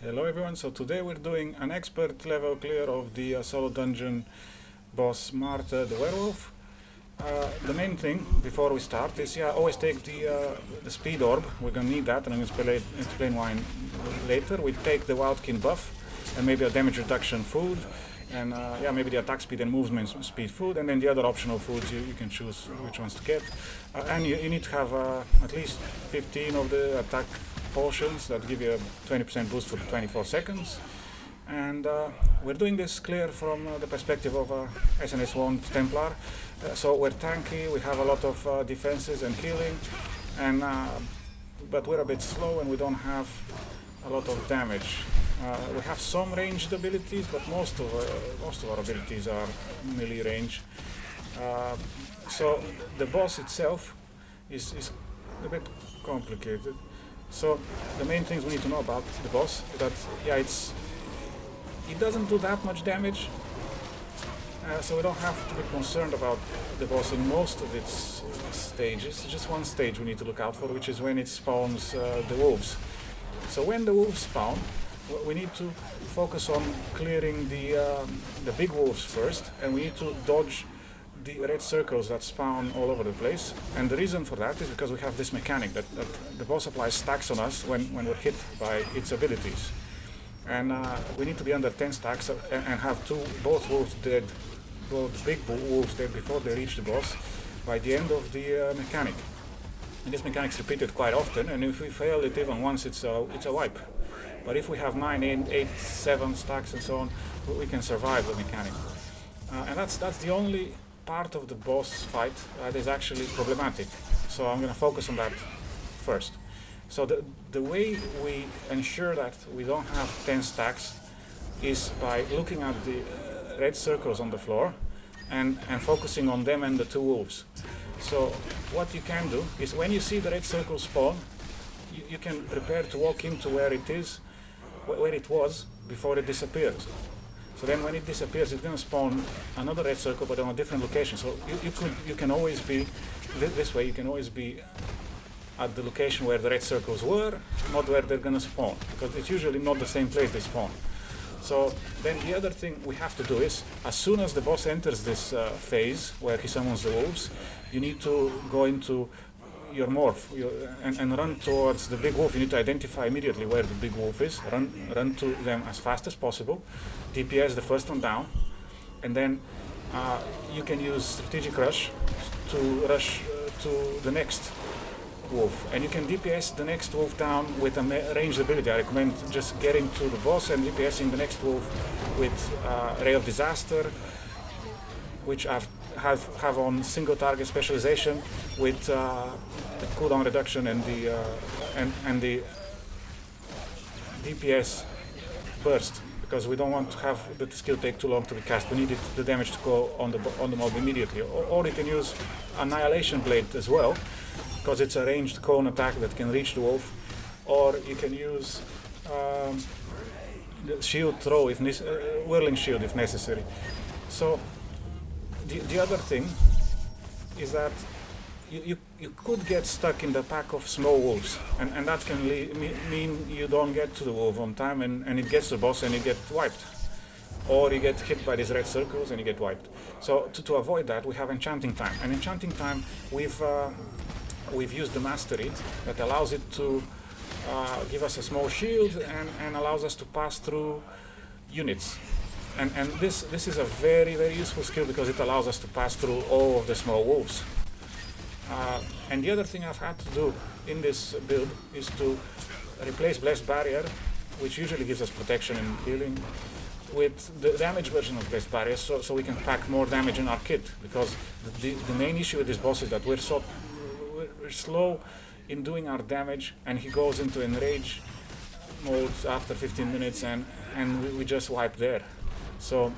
Hello everyone, so today we're doing an expert level clear of the Solo Dungeon Boss Marta the Werewolf. The main thing before we start is always take the speed orb. We're gonna need that, and I'm gonna explain why later. We take the Wildkin buff and maybe a damage reduction food, and maybe the attack speed and movement speed food, and then the other optional foods you can choose which ones to get. And you need to have at least 15 of the attack potions that give you a 20% boost for 24 seconds. And we're doing this clear from the perspective of SnS wand Templar. So we're tanky, we have a lot of defenses and healing, and but we're a bit slow and we don't have a lot of damage. We have some ranged abilities, but most of our abilities are melee range. So the boss itself is a bit complicated. So the main things we need to know about the boss is that it doesn't do that much damage, so we don't have to be concerned about the boss in most of its stages. Just one stage we need to look out for, which is when it spawns the wolves. So when the wolves spawn, we need to focus on clearing the big wolves first, and we need to dodge the red circles that spawn all over the place. And the reason for that is because we have this mechanic that the boss applies stacks on us when we're hit by its abilities. And we need to be under 10 stacks and have both wolves dead, both big wolves dead before they reach the boss by the end of the mechanic. And this mechanic is repeated quite often, and if we fail it even once, it's a wipe. But if we have 9, 8, 7 stacks and so on, we can survive the mechanic. And that's the only part of the boss fight that is actually problematic. So I'm going to focus on that first. So the way we ensure that we don't have 10 stacks is by looking at the red circles on the floor and focusing on them and the two wolves. So what you can do is when you see the red circle spawn, you can prepare to walk into where it was before it disappears. So then when it disappears, it's going to spawn another red circle but on a different location. So you can always be, this way you can always be at the location where the red circles were, not where they're going to spawn, because it's usually not the same place they spawn. So then the other thing we have to do is, as soon as the boss enters this phase where he summons the wolves, you need to go into your morph and run towards the big wolf. You need to identify immediately where the big wolf is, run to them as fast as possible, DPS the first one down, and then you can use strategic rush to rush to the next wolf, and you can DPS the next wolf down with a ranged ability. I recommend just getting to the boss and DPSing the next wolf with Ray of Disaster, which I have on single target specialization with the cooldown reduction and the DPS burst, because we don't want to have the skill take too long to be cast. We need the damage to go on the mob immediately. Or you can use Annihilation Blade as well, because it's a ranged cone attack that can reach the wolf. Or you can use the shield throw, whirling shield if necessary. So the other thing is that you could get stuck in the pack of small wolves, and that can mean you don't get to the wolf on time, and it gets to the boss and you get wiped. Or you get hit by these red circles and you get wiped. So to avoid that, we have Enchanting Time. And Enchanting Time, we've used the mastery that allows it to give us a small shield and allows us to pass through units. And this is a very, very useful skill because it allows us to pass through all of the small wolves. And the other thing I've had to do in this build is to replace Blessed Barrier, which usually gives us protection and healing, with the damage version of Blessed Barrier, so we can pack more damage in our kit. Because the main issue with this boss is that we're slow in doing our damage, and he goes into enrage mode after 15 minutes, and we just wipe there. So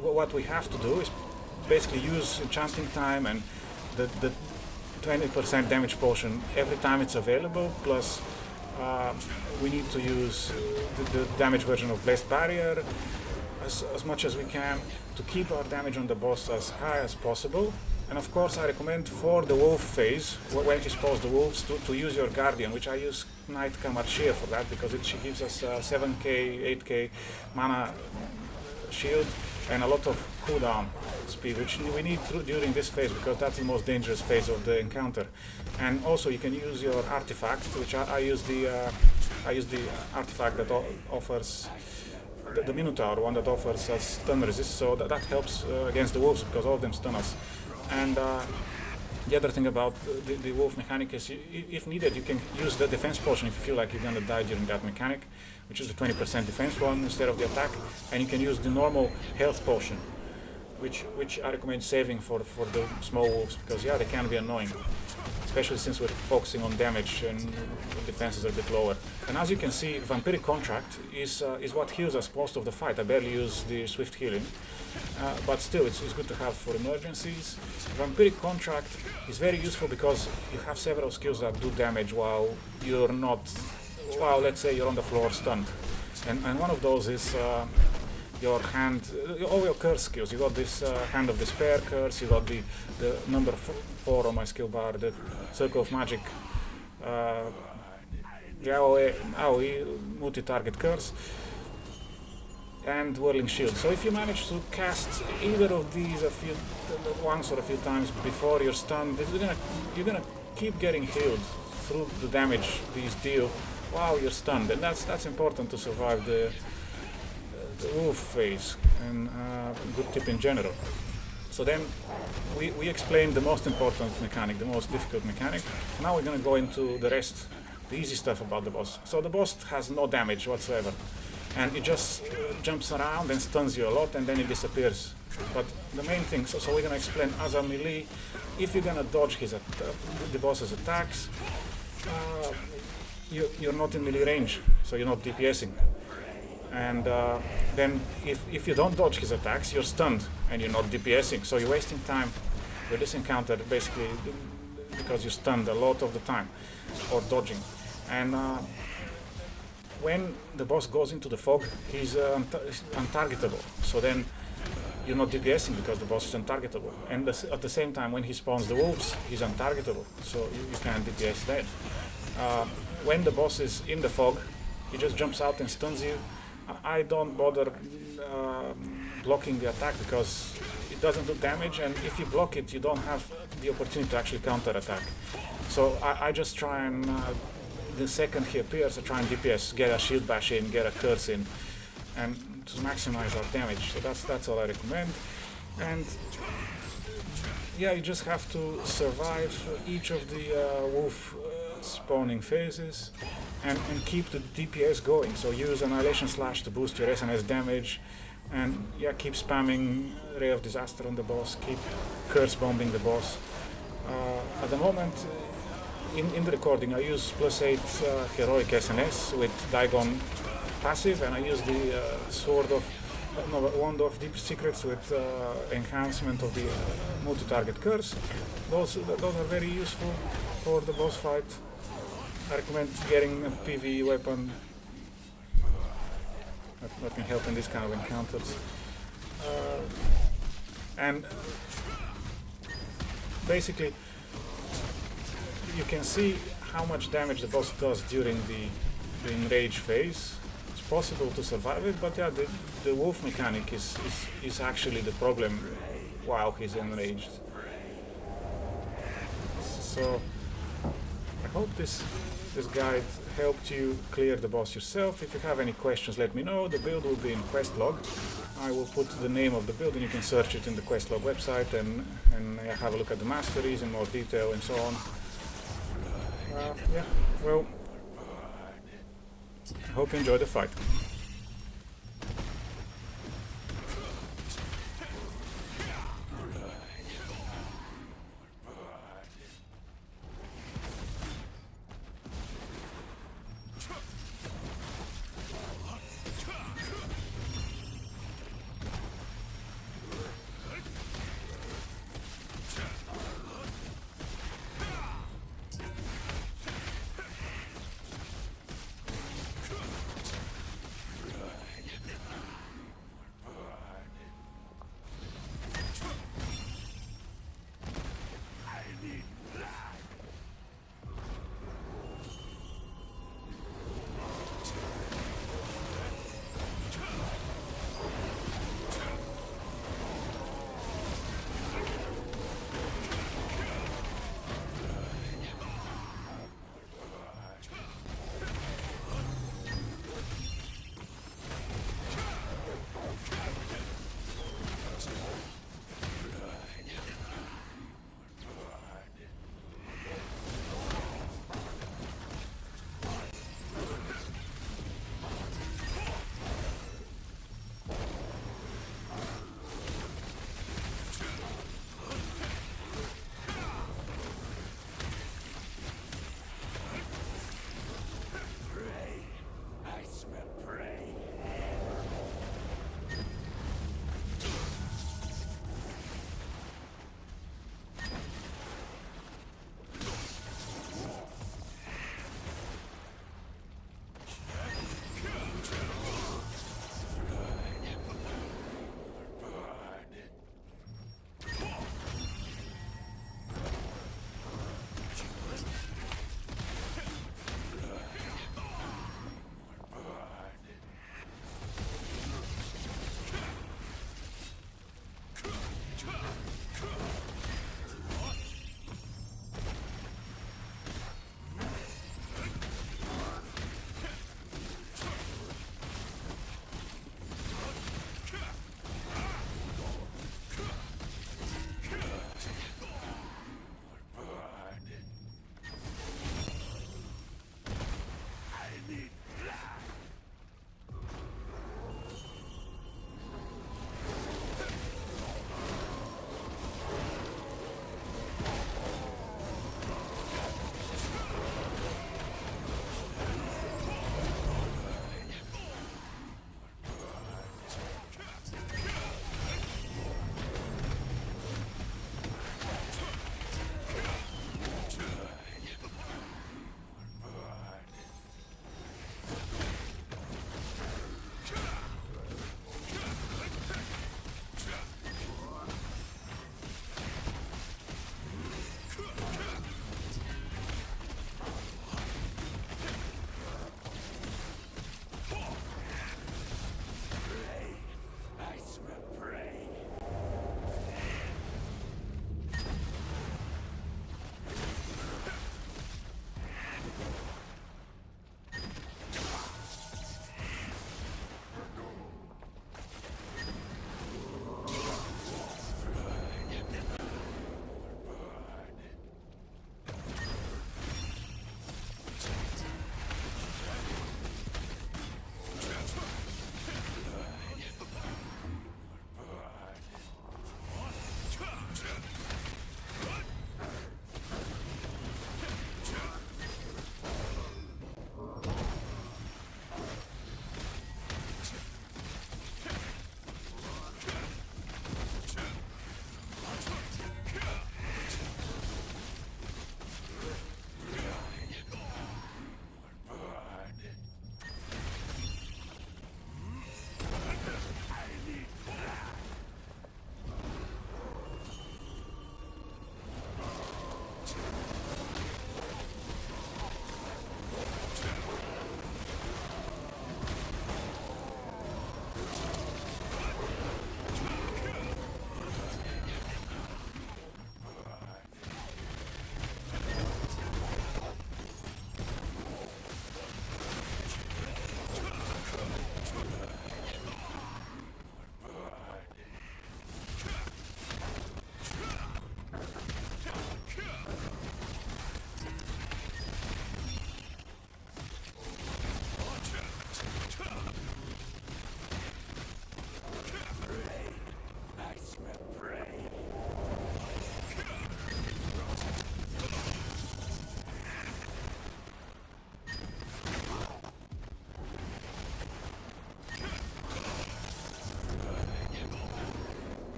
what we have to do is basically use Enchanting Time and the 20% damage potion every time it's available, plus we need to use the damage version of Blessed Barrier as much as we can to keep our damage on the boss as high as possible, And of course I recommend for the wolf phase, when he spawns the wolves, to use your guardian, which I use Knight Kamarshir for that, because she gives us 7k, 8k mana shield and a lot of cooldown speed, which we need during this phase, because that's the most dangerous phase of the encounter. And also you can use your artifact, which I use the artifact that offers the Minotaur one that offers us stun resist, so that helps against the wolves, because all of them stun us. And the other thing about the wolf mechanic is, if needed, you can use the defense potion if you feel like you're gonna die during that mechanic, which is the 20% defense one instead of the attack. And you can use the normal health potion, which I recommend saving for the small wolves, because yeah, they can be annoying, especially since we're focusing on damage and the defenses are a bit lower. And as you can see, Vampiric Contract is what heals us most of the fight. I barely use the swift healing, but still it's good to have for emergencies. Vampiric Contract is very useful because you have several skills that do damage while you're not, while let's say you're on the floor stunned. And one of those is your hand, all your curse skills. You got this Hand of Despair curse, you got the number 4 on my skill bar, the Circle of Magic, the AoE multi-target curse, and Whirling Shield. So if you manage to cast either of these once or a few times before you're stunned, you're gonna keep getting healed through the damage these deal while you're stunned, and that's important to survive the wolf phase, and good tip in general. So then we explained the most important mechanic, the most difficult mechanic. Now we're going to go into the rest, the easy stuff about the boss. So the boss has no damage whatsoever, and it just jumps around and stuns you a lot, and then it disappears. But the main thing, so we're going to explain as a melee, if you're going to dodge the boss's attacks, you're not in melee range, so you're not DPSing. And then if you don't dodge his attacks, you're stunned and you're not DPSing, so you're wasting time with this encounter basically because you're stunned a lot of the time, or dodging. And when the boss goes into the fog, he's untargetable, so then you're not DPSing because the boss is untargetable. And at the same time, when he spawns the wolves, he's untargetable, so you can't DPS that. When the boss is in the fog, he just jumps out and stuns you. I don't bother blocking the attack because it doesn't do damage, and if you block it, you don't have the opportunity to actually counter-attack. So I just try and, the second he appears, I try and DPS, get a shield bash in, get a curse in, and to maximize our damage. So that's all I recommend. And yeah, you just have to survive each of the wolf spawning phases and keep the DPS going. So use Annihilation Slash to boost your SnS damage, and yeah, keep spamming Ray of Disaster on the boss, keep curse bombing the boss. At the moment, in the recording, I use +8 heroic SNS with Daigon passive, and I use the Wand of Deep Secrets with enhancement of the multi-target curse. Those are very useful for the boss fight. I recommend getting a PvE weapon that can help in this kind of encounters. And basically, you can see how much damage the boss does during the enrage phase. It's possible to survive it, but yeah, the wolf mechanic is actually the problem while he's enraged. So I hope this guide helped you clear the boss yourself. If you have any questions, let me know. The build will be in Questlog. I will put the name of the build and you can search it in the Questlog website and have a look at the masteries in more detail and so on. Yeah, well, I hope you enjoy the fight.